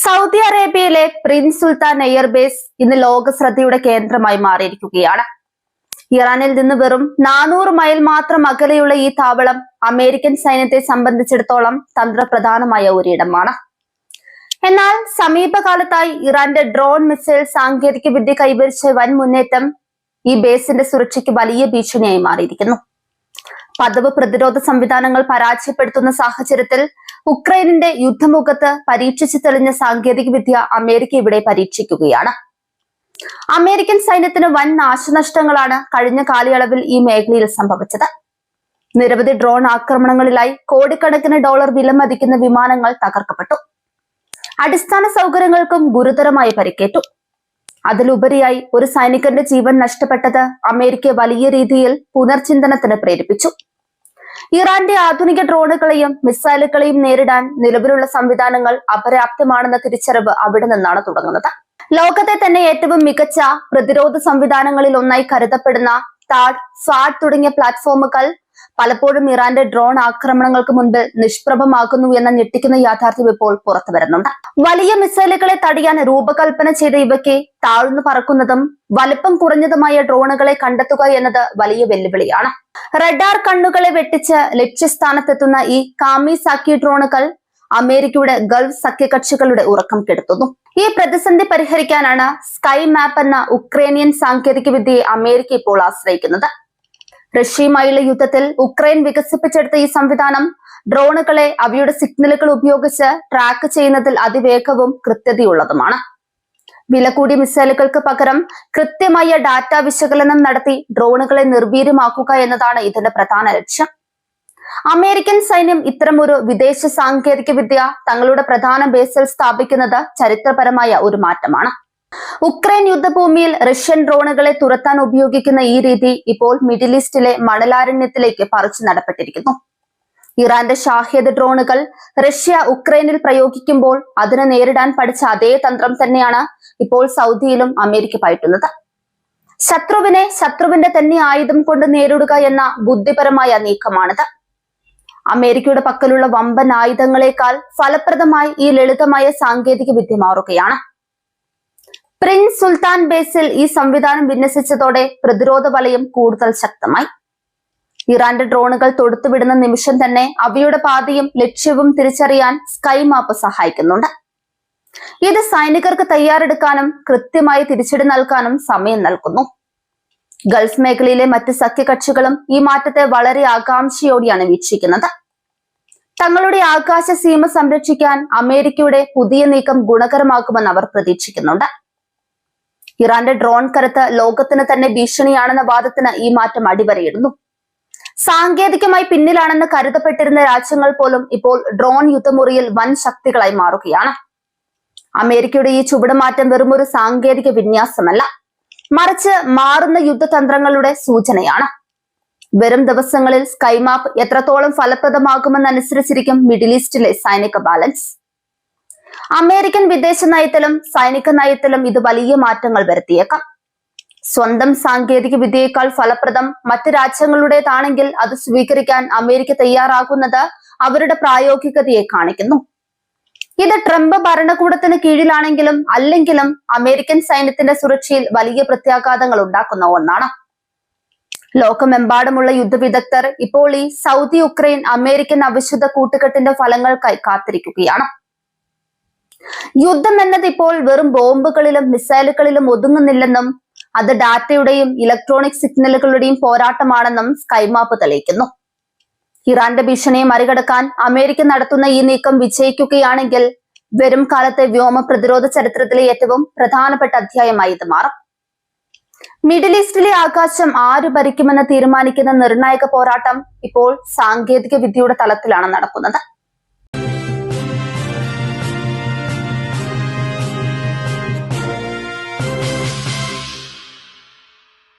Saudi അറേബ്യയിലെ Prince സുൽത്താൻ airbase ഇന്ന് ലോക ശ്രദ്ധയുടെ കേന്ദ്രമായി മാറിയിരിക്കുകയാണ്. ഇറാനിൽ നിന്ന് വെറും 400 മൈൽ മാത്രം അകലെയുള്ള ഈ താവളം അമേരിക്കൻ സൈന്യത്തെ സംബന്ധിച്ചിടത്തോളം തന്ത്രപ്രധാനമായ ഒരിടമാണ്. എന്നാൽ സമീപകാലത്തായി ഇറാന്റെ ഡ്രോൺ മിസൈൽ സാങ്കേതിക വിദ്യ കൈവരിച്ച വൻ മുന്നേറ്റം ഈ ബേസിന്റെ സുരക്ഷയ്ക്ക് വലിയ ഭീഷണിയായി മാറിയിരിക്കുന്നു. പതിവ് പ്രതിരോധ സംവിധാനങ്ങൾ പരാജയപ്പെടുത്തുന്ന സാഹചര്യത്തിൽ ഉക്രൈനിന്റെ യുദ്ധമുഖത്ത് പരീക്ഷിച്ചു തെളിഞ്ഞ സാങ്കേതിക വിദ്യ അമേരിക്ക ഇവിടെ പരീക്ഷിക്കുകയാണ്. അമേരിക്കൻ സൈന്യത്തിന് വൻ നാശനഷ്ടങ്ങളാണ് കഴിഞ്ഞ കാലയളവിൽ ഈ മേഖലയിൽ സംഭവിച്ചത്. നിരവധി ഡ്രോൺ ആക്രമണങ്ങളിലായി കോടിക്കണക്കിന് ഡോളർ വിലമതിക്കുന്ന വിമാനങ്ങൾ തകർക്കപ്പെട്ടു. അടിസ്ഥാന സൗകര്യങ്ങൾക്കും ഗുരുതരമായി പരിക്കേറ്റു. അതിലുപരിയായി ഒരു സൈനികന്റെ ജീവൻ നഷ്ടപ്പെട്ടത് അമേരിക്കയെ വലിയ രീതിയിൽ പുനർചിന്തനത്തിന് പ്രേരിപ്പിച്ചു. ഇറാന്റെ ആധുനിക ഡ്രോണുകളെയും മിസൈലുകളെയും നേരിടാൻ നിലവിലുള്ള സംവിധാനങ്ങൾ അപര്യാപ്തമാണെന്ന തിരിച്ചറിവ് അവിടെ നിന്നാണ് തുടങ്ങുന്നത്. ലോകത്തെ തന്നെ ഏറ്റവും മികച്ച പ്രതിരോധ സംവിധാനങ്ങളിൽ ഒന്നായി കരുതപ്പെടുന്ന താഡ്, ഫാഡ് തുടങ്ങിയ പ്ലാറ്റ്ഫോമുകൾ പലപ്പോഴും ഇറാന്റെ ഡ്രോൺ ആക്രമണങ്ങൾക്ക് മുൻപിൽ നിഷ്പ്രഭമാകുന്നു എന്ന ഞെട്ടിക്കുന്ന യാഥാർത്ഥ്യം ഇപ്പോൾ പുറത്തു വരുന്നുണ്ട്. വലിയ മിസൈലുകളെ തടയാൻ രൂപകൽപ്പന ചെയ്ത ഇവയ്ക്ക് താഴ്ന്നു പറക്കുന്നതും വലിപ്പം കുറഞ്ഞതുമായ ഡ്രോണുകളെ കണ്ടെത്തുക എന്നത് വലിയ വെല്ലുവിളിയാണ്. റഡാർ കണ്ണുകളെ വെട്ടിച്ച് ലക്ഷ്യസ്ഥാനത്തെത്തുന്ന ഈ കാമിസാക്കി ഡ്രോണുകൾ അമേരിക്കയുടെ ഗൾഫ് സഖ്യകക്ഷികളുടെ ഉറക്കം കെടുത്തുന്നു. ഈ പ്രതിസന്ധി പരിഹരിക്കാനാണ് സ്കൈ മാപ്പ് എന്ന ഉക്രൈനിയൻ സാങ്കേതിക വിദ്യയെ അമേരിക്ക ഇപ്പോൾ ആശ്രയിക്കുന്നത്. റഷ്യയുമായുള്ള യുദ്ധത്തിൽ ഉക്രൈൻ വികസിപ്പിച്ചെടുത്ത ഈ സംവിധാനം ഡ്രോണുകളെ അവയുടെ സിഗ്നലുകൾ ഉപയോഗിച്ച് ട്രാക്ക് ചെയ്യുന്നതിൽ അതിവേഗവും കൃത്യതയുള്ളതുമാണ്. വില കൂടിയ മിസൈലുകൾക്ക് പകരം കൃത്യമായ ഡാറ്റ വിശകലനം നടത്തി ഡ്രോണുകളെ നിർവീര്യമാക്കുക എന്നതാണ് ഇതിന്റെ പ്രധാന ലക്ഷ്യം. അമേരിക്കൻ സൈന്യം ഇത്തരമൊരു വിദേശ സാങ്കേതിക വിദ്യ തങ്ങളുടെ പ്രധാന ബേസിൽ സ്ഥാപിക്കുന്നത് ചരിത്രപരമായ ഒരു മാറ്റമാണ്. ഉക്രൈൻ യുദ്ധഭൂമിയിൽ റഷ്യൻ ഡ്രോണുകളെ തുരത്താൻ ഉപയോഗിക്കുന്ന ഈ രീതി ഇപ്പോൾ മിഡിൽ ഈസ്റ്റിലെ മണലാരണ്യത്തിലേക്ക് പറിച്ചു നടപ്പെട്ടിരിക്കുന്നു. ഇറാന്റെ ഷാഹിദ് ഡ്രോണുകൾ റഷ്യ ഉക്രൈനിൽ പ്രയോഗിക്കുമ്പോൾ അതിനെ നേരിടാൻ പഠിച്ച അതേ തന്ത്രം തന്നെയാണ് ഇപ്പോൾ സൗദിയിലും അമേരിക്ക പയറ്റുന്നത്. ശത്രുവിനെ ശത്രുവിന്റെ തന്നെ ആയുധം കൊണ്ട് നേരിടുക എന്ന ബുദ്ധിപരമായ നീക്കമാണിത്. അമേരിക്കയുടെ പക്കലുള്ള വമ്പൻ ആയുധങ്ങളെക്കാൾ ഫലപ്രദമായി ഈ ലളിതമായ സാങ്കേതിക വിദ്യ മാറുകയാണ്. പ്രിൻസ് സുൽത്താൻ ബേസിൽ ഈ സംവിധാനം വിന്യസിച്ചതോടെ പ്രതിരോധ വലയം കൂടുതൽ ശക്തമായി. ഇറാന്റെ ഡ്രോണുകൾ തൊടുത്തുവിടുന്ന നിമിഷം തന്നെ അവയുടെ പാതയും ലക്ഷ്യവും തിരിച്ചറിയാൻ സ്കൈ മാപ്പ് സഹായിക്കുന്നുണ്ട്. ഇത് സൈനികർക്ക് തയ്യാറെടുക്കാനും കൃത്യമായി തിരിച്ചടി നൽകാനും സമയം നൽകുന്നു. ഗൾഫ് മേഖലയിലെ മറ്റ് സഖ്യകക്ഷികളും ഈ മാറ്റത്തെ വളരെ ആകാംക്ഷയോടെയാണ് വീക്ഷിക്കുന്നത്. തങ്ങളുടെ ആകാശ സീമ സംരക്ഷിക്കാൻ അമേരിക്കയുടെ പുതിയ നീക്കം ഗുണകരമാകുമെന്ന് അവർ പ്രതീക്ഷിക്കുന്നുണ്ട്. ഇറാന്റെ ഡ്രോൺ കരുത്ത് ലോകത്തിന് തന്നെ ഭീഷണിയാണെന്ന വാദത്തിന് ഈ മാറ്റം അടിവരയിടുന്നു. സാങ്കേതികമായി പിന്നിലാണെന്ന് കരുതപ്പെട്ടിരുന്ന രാജ്യങ്ങൾ പോലും ഇപ്പോൾ ഡ്രോൺ യുദ്ധമുറിയിൽ വൻ ശക്തികളായി മാറുകയാണ്. അമേരിക്കയുടെ ഈ ചുവടുമാറ്റം വെറുമൊരു സാങ്കേതിക വിന്യാസമല്ല, മറിച്ച് മാറുന്ന യുദ്ധതന്ത്രങ്ങളുടെ സൂചനയാണ്. വരും ദിവസങ്ങളിൽ സ്കൈ മാപ്പ് എത്രത്തോളം ഫലപ്രദമാകുമെന്നനുസരിച്ചിരിക്കും മിഡിൽ ഈസ്റ്റിലെ സൈനിക ബാലൻസ്. അമേരിക്കൻ വിദേശ നയത്തിലും സൈനിക നയത്തിലും ഇത് വലിയ മാറ്റങ്ങൾ വരുത്തിയേക്കാം. സ്വന്തം സാങ്കേതിക വിദ്യയേക്കാൾ ഫലപ്രദം മറ്റ് രാജ്യങ്ങളുടേതാണെങ്കിൽ അത് സ്വീകരിക്കാൻ അമേരിക്ക തയ്യാറാകുന്നത് അവരുടെ പ്രായോഗികതയെ കാണിക്കുന്നു. ഇത് ട്രംപ് ഭരണകൂടത്തിന് കീഴിലാണെങ്കിലും അല്ലെങ്കിലും അമേരിക്കൻ സൈന്യത്തിന്റെ സുരക്ഷയിൽ വലിയ പ്രത്യാഘാതങ്ങൾ ഉണ്ടാക്കുന്ന ഒന്നാണ്. ലോകമെമ്പാടുമുള്ള യുദ്ധവിദഗ്ധർ ഇപ്പോൾ ഈ സൗദി ഉക്രൈൻ അമേരിക്കൻ അവിശുദ്ധ കൂട്ടുകെട്ടിന്റെ ഫലങ്ങൾക്കായി കാത്തിരിക്കുകയാണ്. യുദ്ധം എന്നത് ഇപ്പോൾ വെറും ബോംബുകളിലും മിസൈലുകളിലും ഒതുങ്ങുന്നില്ലെന്നും അത് ഡാറ്റയുടെയും ഇലക്ട്രോണിക് സിഗ്നലുകളുടെയും പോരാട്ടമാണെന്നും സ്കൈമാപ്പ് തെളിയിക്കുന്നു. ഇറാന്റെ ഭീഷണിയെ മറികടക്കാൻ അമേരിക്ക നടത്തുന്ന ഈ നീക്കം വിജയിക്കുകയാണെങ്കിൽ വരും കാലത്തെ വ്യോമ പ്രതിരോധ ചരിത്രത്തിലെ ഏറ്റവും പ്രധാനപ്പെട്ട അധ്യായമായി ഇത് മാറും. മിഡിൽ ഈസ്റ്റിലെ ആകാശം ആര് ഭരിക്കുമെന്ന് തീരുമാനിക്കുന്ന നിർണായക പോരാട്ടം ഇപ്പോൾ സാങ്കേതിക വിദ്യയുടെ തലത്തിലാണ് നടക്കുന്നത്.